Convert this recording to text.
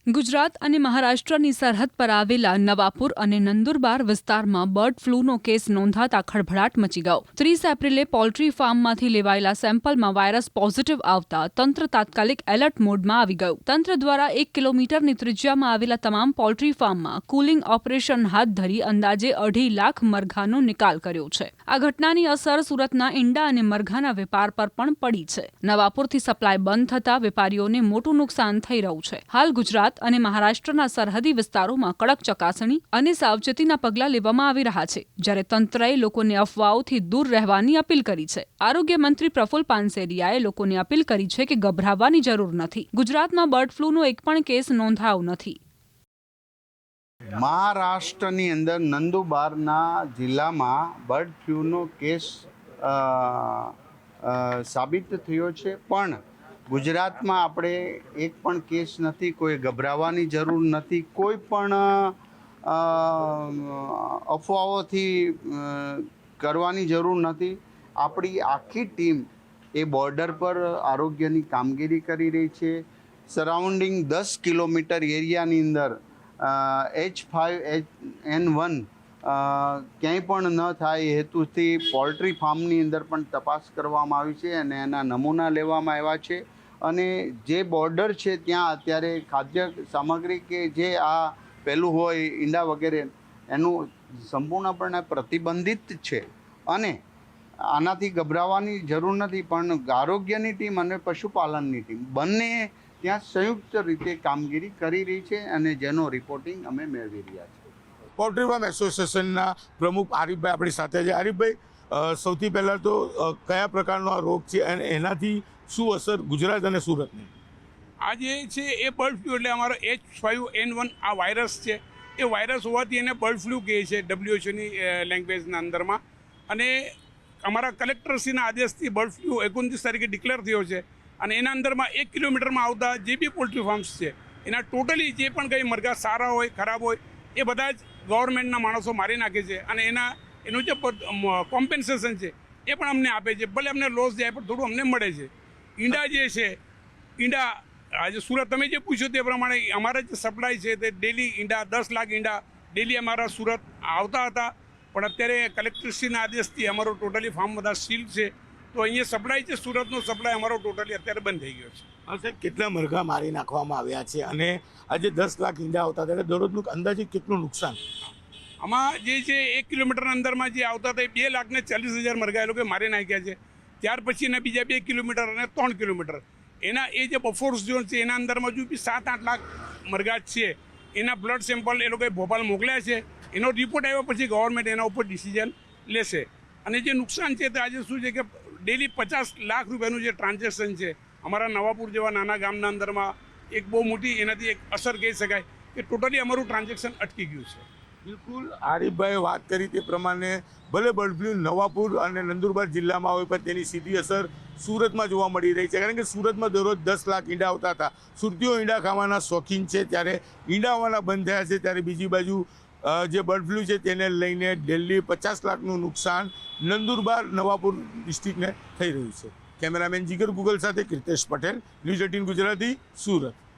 ગુજરાત અને મહારાષ્ટ્રની સરહદ પર આવેલા નવાપુર અને નંદુરબાર વિસ્તારમાં બર્ડ ફ્લૂનો કેસ નોંધાતા ખળભળાટ મચી ગયો. 30 એપ્રિલે પોલ્ટ્રી ફાર્મમાંથી લેવાયેલા સેમ્પલમાં વાયરસ પોઝિટિવ આવતા તંત્ર તાત્કાલિક એલર્ટ મોડમાં આવી ગયું. તંત્ર દ્વારા 1 કિલોમીટરની ત્રિજ્યામાં આવેલા તમામ પોલ્ટ્રી ફાર્મમાં કુલિંગ ઓપરેશન હાથ ધરી અંદાજે 2.5 લાખ મરઘાનો નિકાલ કર્યો છે. આ ઘટનાની અસર સુરતના ઈંડા અને મરઘાના વેપાર પર પણ પડી છે. નવાપુરથી સપ્લાય બંધ થતા વેપારીઓને મોટું નુકસાન થઈ રહ્યું છે. હાલ ગુજરાત અને મહારાષ્ટ્રના સરહદી વિસ્તારોમાં કડક ચકાસણી અને સાવચેતીના પગલાં લેવામાં આવી રહ્યા છે, જ્યારે તંત્રએ લોકોને અફવાઓથી દૂર રહેવાની અપીલ કરી છે. આરોગ્ય મંત્રી પ્રફુલ પાનસેરિયાએ લોકોને અપીલ કરી છે કે ગભરાવાની જરૂર નથી. ગુજરાતમાં બર્ડ ફ્લૂનો એક પણ કેસ નોંધાયો નથી. મહારાષ્ટ્રની અંદર નંદુબારના જિલ્લામાં બર્ડ ફ્લૂનો કેસ સાબિત થયો છે, પણ ગુજરાતમાં આપણે એક પણ કેસ નથી. કોઈ ગભરાવાની જરૂર નથી. કોઈ પણ અફવાઓથી કરવાની જરૂર નથી. આપણી આખી ટીમ એ બોર્ડર પર આરોગ્યની કામગીરી કરી રહી છે. સરાઉન્ડિંગ 10 કિલોમીટર એરિયાની અંદર H5N1 ક્યાંય પણ ન થાય એ હેતુથી પોલ્ટ્રી ફાર્મની અંદર પણ તપાસ કરવામાં આવી છે અને એના નમૂના લેવામાં આવ્યા છે. અને જે બોર્ડર છે ત્યાં અત્યારે ખાદ્ય સામગ્રી કે જે આ પેલું હોય ઈંડા વગેરે એનું સંપૂર્ણપણે પ્રતિબંધિત છે અને આનાથી ગભરાવાની જરૂર નથી. પણ આરોગ્યની ટીમ અને પશુપાલનની ટીમ બંને ત્યાં સંયુક્ત રીતે કામગીરી કરી રહી છે અને જેનો રિપોર્ટિંગ અમે મેળવી રહ્યા છીએ. પોલ્ટ્રી ફાર્મ એસોસિએશનના પ્રમુખ આરીફભાઈ આપણી સાથે છે. આરીફભાઈ, સૌથી પહેલાં તો કયા પ્રકારનો આ રોગ છે અને એનાથી શું અસર ગુજરાત અને સુરતની? આ જે છે એ બર્ડ ફ્લૂ એટલે અમારો H5N1 આ વાયરસ છે. એ વાયરસ હોવાથી એને બર્ડ ફ્લૂ કહે છે WHO લેંગ્વેજના અંદરમાં. અને અમારા કલેક્ટરશ્રીના આદેશથી બર્ડ ફ્લૂ 29 તારીખે ડિક્લેર થયો છે. અને એના અંદરમાં 1 કિલોમીટરમાં આવતા જે બી પોલ્ટ્રી ફાર્મ્સ છે એના ટોટલી જે પણ કંઈ મરઘા સારા હોય ખરાબ હોય એ બધા જ ગવર્મેન્ટના માણસો મારી નાખે છે. અને એનું જે કોમ્પેન્સેશન છે એ પણ અમને આપે છે. ભલે અમને લોસ જાય પણ થોડું અમને મળે છે. ઈંડા જે છે આજે સુરત તમે જે પૂછ્યું તે પ્રમાણે અમારા જે સપ્લાય છે તે ડેલી ઈંડા 10 લાખ ઈંડા ડેલી અમારા સુરત આવતા હતા. પણ અત્યારે કલેક્ટરશ્રીના આદેશથી અમારો ટોટલી ફાર્મ બધા સીલ છે. તો અહીંયા સપ્લાય છે સુરતનો સપ્લાય અમારો ટોટલી અત્યારે બંધ થઈ ગયો છે. સાહેબ, કેટલા મરઘા મારી નાખવામાં આવ્યા છે અને આજે 10 લાખ ઈંડા આવતા ત્યારે દરરોજનું અંદાજે કેટલું નુકસાન? આમાં જે છે 1 કિલોમીટરના અંદરમાં જે આવતા હતા એ 2,40,000 મરઘા એ લોકો મારી નાખ્યા છે. ત્યાર પછીના બીજા 2 કિલોમીટર અને 3 કિલોમીટર એના એ જે બફોર્સ ઝોન છે એના અંદરમાં હજુ બી 7-8 લાખ મરઘા છે. એના બ્લડ સેમ્પલ એ લોકોએ ભોપાલ મોકલ્યા છે. એનો રિપોર્ટ આવ્યા પછી ગવર્મેન્ટ એના ઉપર ડિસિઝન લેશે. અને જે નુકસાન છે તે આજે શું છે કે ડેલી 50 લાખ રૂપિયાનું જે ટ્રાન્ઝેક્શન છે અમારા નવાપુર જેવા નાના ગામના અંદરમાં એક બહુ મોટી એનાથી એક અસર કહી શકાય કે ટોટલી અમારું ટ્રાન્ઝેક્શન અટકી ગયું છે. બિલકુલ, આરીફભાઈએ વાત કરી તે પ્રમાણે ભલે બર્ડ ફ્લૂ નવાપુર અને નંદુરબાર જિલ્લામાં હોય પણ તેની સીધી અસર સુરતમાં જોવા મળી રહી છે. કારણ કે સુરતમાં દરરોજ 10 લાખ ઈંડા આવતા હતા. સુરતીઓ ઈંડા ખાવાના શોખીન છે, ત્યારે ઈંડા આવવાના બંધ થયા છે. ત્યારે બીજી બાજુ જે બર્ડ ફ્લૂ છે તેને લઈને દિલ્હી 50 લાખનું નુકસાન નંદુરબાર નવાપુર ડિસ્ટ્રિક્ટને થઈ રહ્યું છે. કેમેરામેન જીગર ગુગલ સાથે કૃતેશ પટેલ, ન્યૂઝ 18 ગુજરાતી, સુરત.